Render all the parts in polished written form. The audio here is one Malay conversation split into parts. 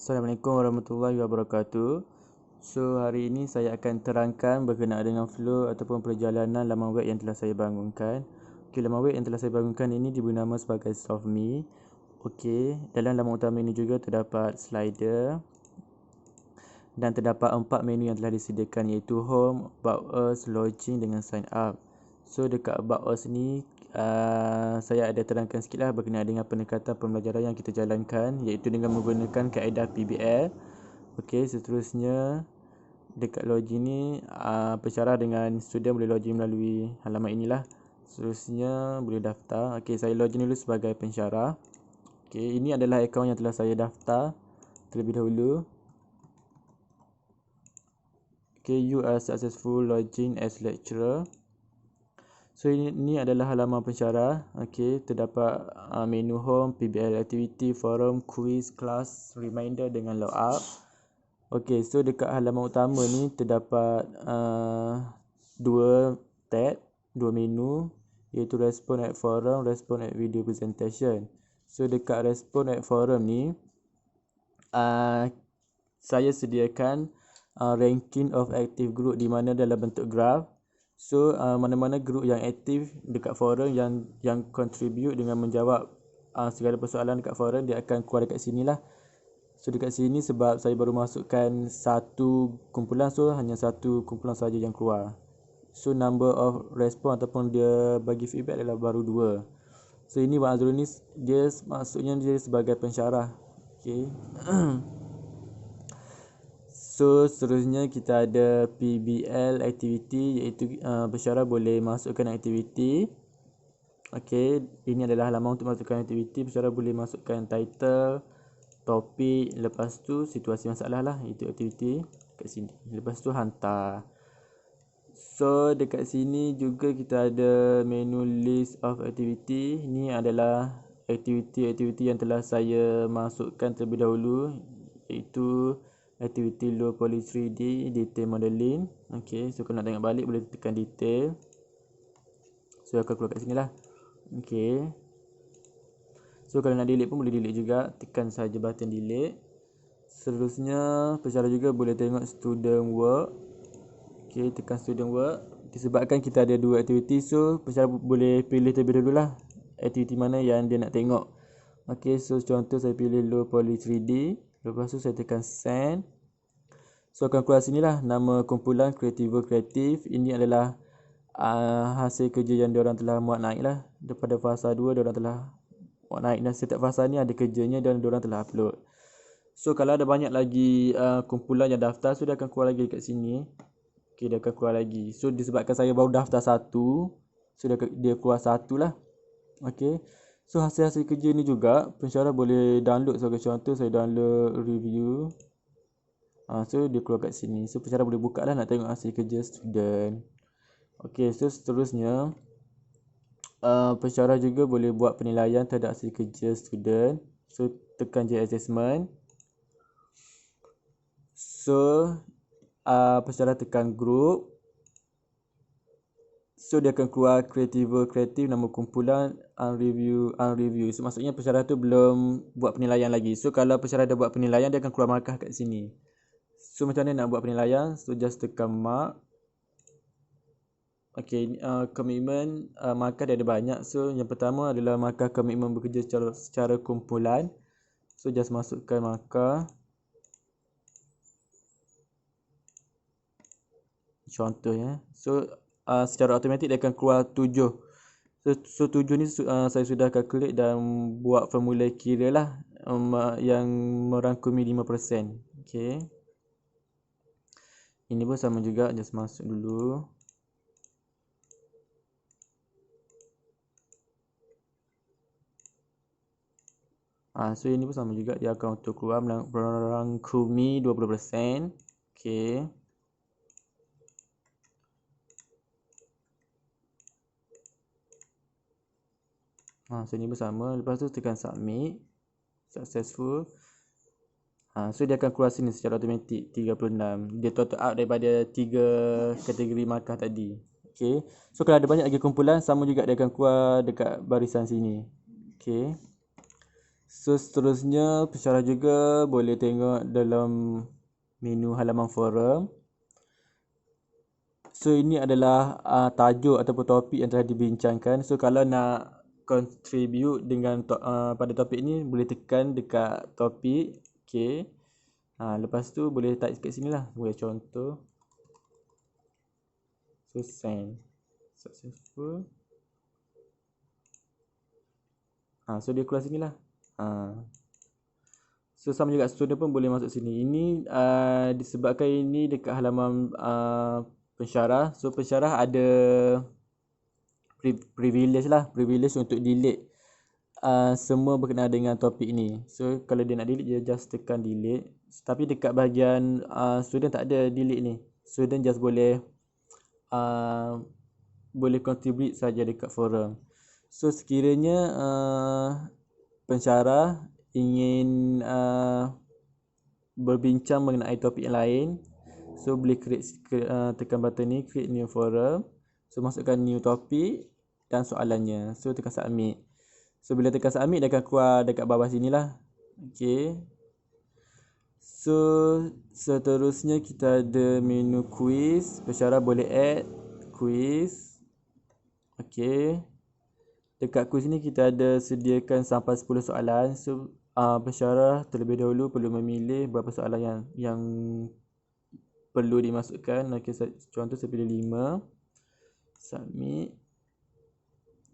Assalamualaikum warahmatullahi wabarakatuh. So, hari ini saya akan terangkan berkenaan dengan flow ataupun perjalanan laman web yang telah saya bangunkan. Okey, laman web yang telah saya bangunkan ini diberi nama sebagai SoftMe. Okey, dalam laman utama ini juga terdapat slider dan terdapat 4 menu yang telah disediakan iaitu Home, About Us, Login dengan Sign Up. So, dekat About Us ni saya ada terangkan sikit lah berkenaan dengan pendekatan pembelajaran yang kita jalankan iaitu dengan menggunakan kaedah PBL. Okey, seterusnya dekat login ni pensyarah dengan student boleh login melalui halaman inilah. Seterusnya boleh daftar. Okey, saya login dulu sebagai pensyarah. Okey, ini adalah akaun yang telah saya daftar terlebih dahulu. Okey, you are successful login as lecturer. So ini adalah halaman pensyarah. Okey, terdapat menu home, PBL activity, forum, quiz, class, reminder dengan logout. Okey, so dekat halaman utama ni terdapat dua tab, dua menu iaitu respond at forum, respond at video presentation. So dekat respond at forum ni saya sediakan ranking of active group di mana dalam bentuk graph. So mana-mana group yang aktif dekat forum yang contribute dengan menjawab segala persoalan dekat forum, dia akan keluar dekat sini lah. So dekat sini sebab saya baru masukkan satu kumpulan, so hanya satu kumpulan saja yang keluar. So number of respon ataupun dia bagi feedback adalah baru 2. So ini Wan Azrul ni dia maksudnya dia sebagai pensyarah. Okay. So seterusnya kita ada PBL activity iaitu pensyarah boleh masukkan aktiviti. Okey, ini adalah halaman untuk masukkan aktiviti. Pensyarah boleh masukkan title, topik, lepas tu situasi masalah lah, itu aktiviti kat sini. Lepas tu hantar. So dekat sini juga kita ada menu list of activity. Ini adalah aktiviti-aktiviti yang telah saya masukkan terlebih dahulu iaitu aktiviti low poly 3D, detail modeling. Okey, so kalau nak tengok balik boleh tekan detail. So akan keluar kat sini lah. Okey. So kalau nak delete pun boleh delete juga, tekan saja button delete. Seterusnya pensyarah juga boleh tengok student work. Okey, tekan student work. Disebabkan kita ada dua aktiviti, so pensyarah boleh pilih terlebih dahulu lah aktiviti mana yang dia nak tengok. Okey, so contoh saya pilih low poly 3D. Lepas tu saya tekan send. So akan keluar sini lah nama kumpulan Creativo Kreatif. Ini adalah hasil kerja yang diorang telah muat naik lah. Daripada fasa 2 diorang telah muat naik dan setiap fasa ni ada kerjanya dan diorang telah upload. So kalau ada banyak lagi kumpulan yang daftar, so dia akan keluar lagi dekat sini. Okay, dia akan keluar lagi. So disebabkan saya baru daftar satu, so dia keluar satu lah. Okay. So hasil-hasil kerja ni juga pensyarah boleh download. Sebagai contoh saya download review. So dia keluar kat sini. So pensyarah boleh buka lah nak tengok hasil kerja student. Okay, so seterusnya pensyarah juga boleh buat penilaian terhadap hasil kerja student. So tekan je assessment. So pensyarah tekan group. So dia akan keluar Creativo Kreatif, nama kumpulan, unreview. So maksudnya pensyarah tu belum buat penilaian lagi. So kalau pensyarah dah buat penilaian, dia akan keluar markah kat sini. So macam mana nak buat penilaian? So just tekan mark. Okay, komitmen markah dia ada banyak. So yang pertama adalah markah komitmen bekerja secara kumpulan. So just masukkan markah. Contohnya. So secara automatik dia akan keluar 7. So 7 ni saya sudah calculate dan buat formula kira lah yang merangkumi 5%. Okay. Ini pun sama juga, just masuk dulu. So ini pun sama juga, dia akan untuk keluar merangkumi 20%. Okay. So ini pun sama. Lepas tu tekan submit. Successful. So dia akan keluar sini secara automatik 36. Dia total out daripada 3 kategori markah tadi. Okay. So kalau ada banyak lagi kumpulan, sama juga dia akan keluar dekat barisan sini. Okay. So seterusnya pensyarah juga boleh tengok dalam menu halaman forum. So ini adalah tajuk ataupun topik yang telah dibincangkan. So kalau nak contribute dengan pada topik ni, boleh tekan dekat topik. Okay. Lepas tu boleh type kat sini lah. Boleh contoh. So send. Successful. So dia keluar sini lah. So sama juga student pun boleh masuk sini. Ini disebabkan ini dekat halaman pensyarah. So pensyarah ada privilege lah. Privilege untuk delete semua berkenaan dengan topik ni. So kalau dia nak delete, dia just tekan delete. Tapi dekat bahagian student tak ada delete ni. Student just boleh contribute saja dekat forum. So sekiranya pensyarah ingin berbincang mengenai topik yang lain, so boleh tekan button ni, create new forum. So masukkan new topik dan soalannya. So tekan submit. So bila tekan submit, dia akan keluar dekat bawah sini lah. Okay. So seterusnya kita ada menu quiz. Pensyarah boleh add quiz. Okay. Dekat quiz ni kita ada sediakan sampai 10 soalan. So pensyarah terlebih dahulu perlu memilih berapa soalan yang perlu dimasukkan. Okay, contoh saya pilih 5. Submit.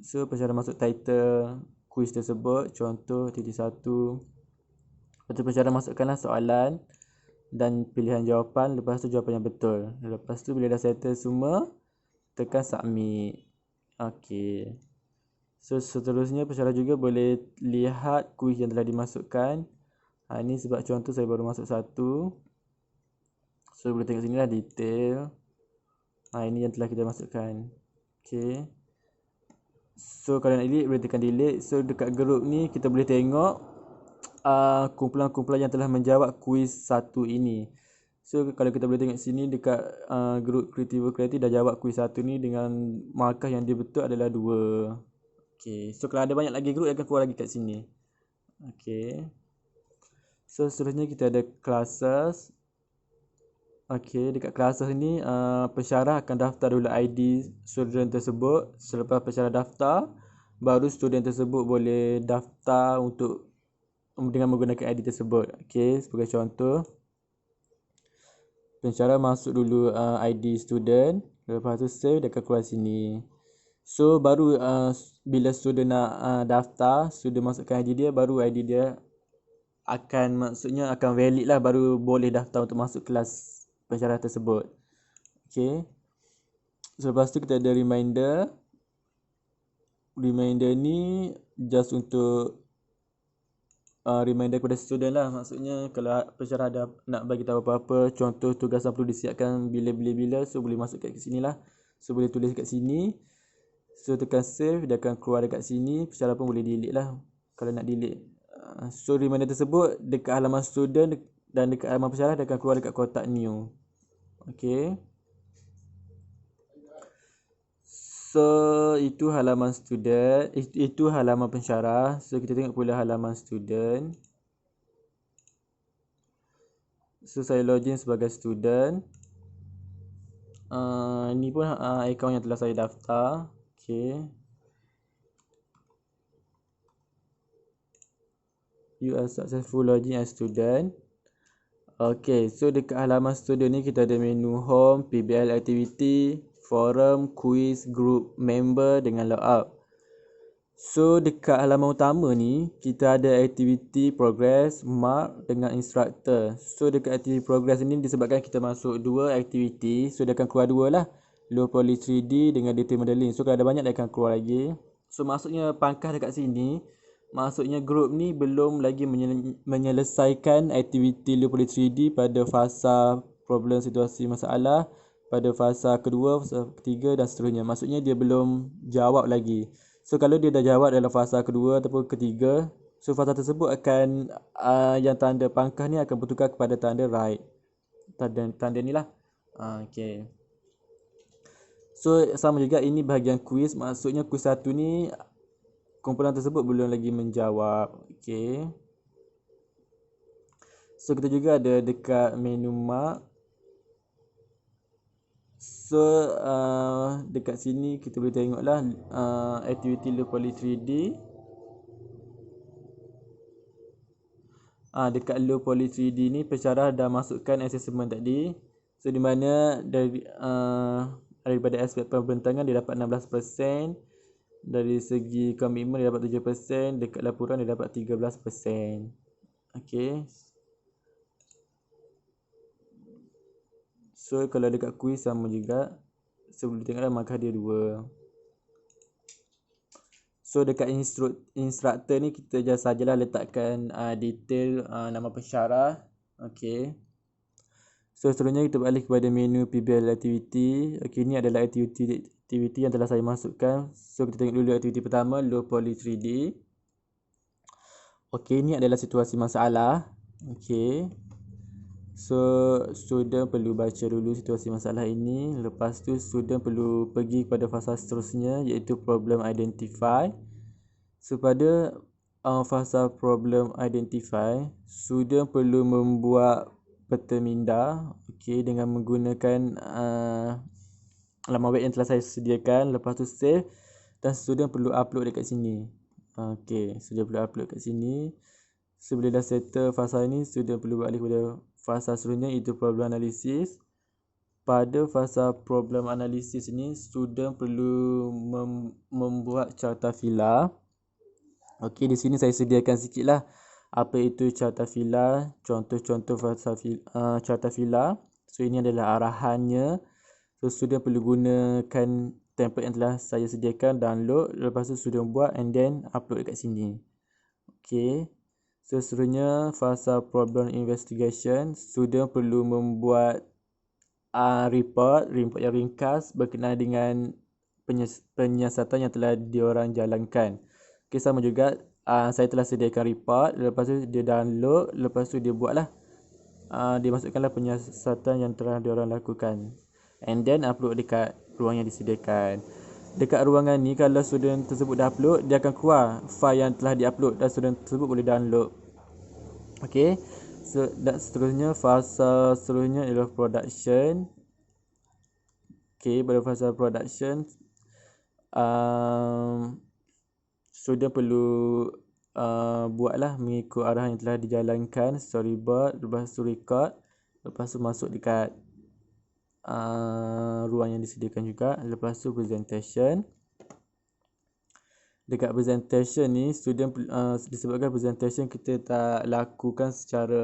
So pensyarah masuk title quiz tersebut, contoh titik 1. Lepas tu pensyarah masukkanlah soalan dan pilihan jawapan. Lepas tu jawapan yang betul. Lepas tu bila dah settle semua, tekan submit. Okay. So seterusnya pensyarah juga boleh lihat kuis yang telah dimasukkan. Ini sebab contoh saya baru masuk 1. So boleh tengok sini lah detail. Ini yang telah kita masukkan. Okay. So kalau nak delete, boleh tekan delete. So dekat group ni kita boleh tengok kumpulan-kumpulan yang telah menjawab kuis 1 ini. So kalau kita boleh tengok sini dekat group Creative dah jawab kuis 1 ni dengan markah yang dia betul adalah 2. Okay. So kalau ada banyak lagi group, akan keluar lagi kat sini. Okay. So seterusnya kita ada classes. Okay, dekat classes ni pensyarah akan daftar dulu ID student tersebut. Selepas pensyarah daftar, baru student tersebut boleh daftar dengan menggunakan ID tersebut. Okay, sebagai contoh, pensyarah masuk dulu ID student. Lepas tu save, dia akan keluar sini. So baru bila student nak daftar, student masukkan ID dia, baru ID dia akan valid lah, baru boleh daftar untuk masuk kelas pensyarah tersebut. Okay. So lepas tu kita ada reminder. Reminder ni just untuk reminder kepada student lah. Maksudnya kalau pensyarah ada nak bagi tahu apa-apa, contoh tugasan perlu disiapkan bila, so boleh masuk kat sini lah. So boleh tulis kat sini. So tekan save, dia akan keluar dekat sini. Pensyarah pun boleh delete lah kalau nak delete. So reminder tersebut dekat halaman student dan dekat halaman pensyarah, dia akan keluar dekat kotak new. Okay. So itu halaman student, itu halaman pensyarah. So kita tengok pula halaman student. So saya login sebagai student. Ini pun akaun yang telah saya daftar. Okay. You are successful login as student. Okay, so dekat halaman student ni kita ada menu home, PBL activity, forum, quiz, group, member dengan logout. So dekat halaman utama ni kita ada activity, progress, mark dengan instructor. So dekat activity progress ni disebabkan kita masuk 2 activity, so dia akan keluar 2 lah. Low poly 3D dengan detail modeling. So kalau ada banyak, dia akan keluar lagi. So maksudnya pangkah dekat sini, maksudnya group ni belum lagi menyelesaikan aktiviti low poly 3D pada fasa problem situasi masalah, pada fasa kedua, fasa ketiga dan seterusnya. Maksudnya dia belum jawab lagi. So kalau dia dah jawab dalam fasa kedua ataupun ketiga, so fasa tersebut akan yang tanda pangkah ni akan bertukar kepada tanda right. Tanda ni lah. Okay. So sama juga ini bahagian quiz. Maksudnya quiz 1 ni kumpulan tersebut belum lagi menjawab. Okey. So kita juga ada dekat menu mark. So dekat sini kita boleh tengoklah activity low poly 3D. Dekat low poly 3D ni pensyarah dah masukkan assessment tadi. So di mana daripada aspek pembentangan dia dapat 16%, dari segi komitmen dia dapat 7%, dekat laporan dia dapat 13%. Okey. So kalau dekat kuis sama juga. So boleh tengoklah markah dia 2. So dekat instructor ni kita just sajalah letakkan detail nama pensyarah. Okey. So seterusnya kita balik kepada menu PBL activity. Okey, ni adalah activity yang telah saya masukkan. So kita tengok dulu aktiviti pertama, low poly 3D. Okey, ni adalah situasi masalah. Okey. So student perlu baca dulu situasi masalah ini. Lepas tu student perlu pergi kepada fasa seterusnya, iaitu problem identify. So pada fasa problem identify, student perlu membuat peta minda, okey, dengan menggunakan laman web yang telah saya sediakan. Lepas tu save dan student perlu upload dekat sini. Okey, student perlu upload kat sini. So bila dah settle fasa ini, student perlu balik kepada fasa seterusnya, iaitu problem analisis. Pada fasa problem analisis ni, student perlu membuat carta fila. Okey, di sini saya sediakan sikitlah apa itu carta fila, contoh-contoh fasa carta fila. So ini adalah arahannya. So student perlu gunakan template yang telah saya sediakan, download, lepas tu student buat and then upload dekat sini. Okey. So seterusnya fasa problem investigation, student perlu membuat report yang ringkas berkenaan dengan penyiasatan yang telah diorang jalankan. Okey, sama juga saya telah sediakan report, lepas tu dia download, lepas tu dia buatlah dia masukkanlah penyiasatan yang telah diorang lakukan and then upload dekat ruang yang disediakan. Dekat ruangan ni, kalau student tersebut dah upload, dia akan keluar file yang telah diupload dan student tersebut boleh download. Okey. So dan seterusnya fasa seterusnya ialah production. Okey, pada fasa production student perlu buatlah mengikut arahan yang telah dijalankan, storyboard, lepas tu record, lepas tu masuk dekat ruang yang disediakan juga. Lepas tu presentation. Dekat presentation ni, student disebabkan presentation kita tak lakukan secara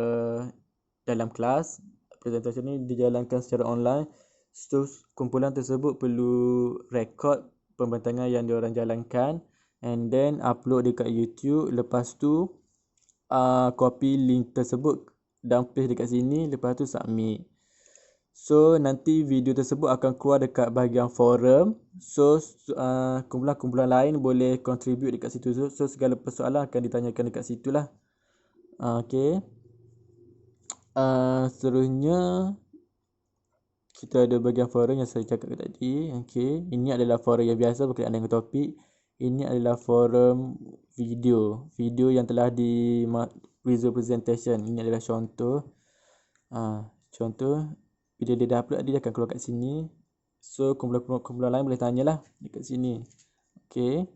dalam kelas, presentation ni dijalankan secara online. So kumpulan tersebut perlu record pembentangan yang diorang jalankan and then upload dekat YouTube. Lepas tu copy link tersebut dan paste dekat sini, lepas tu submit. So nanti video tersebut akan keluar dekat bahagian forum. So kumpulan-kumpulan lain boleh contribute dekat situ. So segala persoalan akan ditanyakan dekat situ lah. Okey. Seterusnya kita ada bahagian forum yang saya cakap tadi. Okey, ini adalah forum yang biasa berkenaan dengan topik. Ini adalah forum video yang telah di visual presentation. Ini adalah contoh. Contoh bila dia dah upload, dia akan keluar kat sini. So kumpulan lain boleh tanyalah dekat sini. Okey.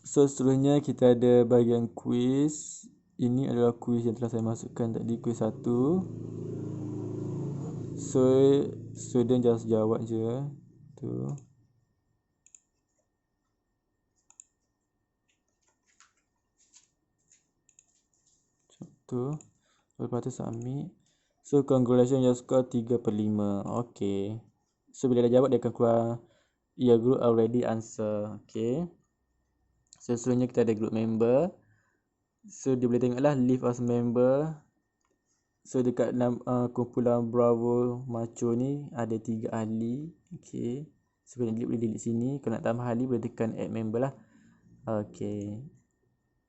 So seterusnya kita ada bahagian quiz. Ini adalah quiz yang telah saya masukkan tadi, quiz 1. So student just jawab je tu. Contoh. Lepas tu submit. So congratulations, your score 3/5. Okay. So bila dah jawab, dia akan keluar your group already answer. Okay. So seterusnya kita ada group member. So dia boleh tengoklah list as member. So dekat kumpulan Bravo Macho ni ada 3 ahli. Okay. So kalau boleh delete sini. Kalau nak tambah ahli boleh tekan add member lah. Okay.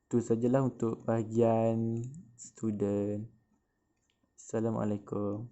Itu sajalah untuk bahagian student. Assalamualaikum.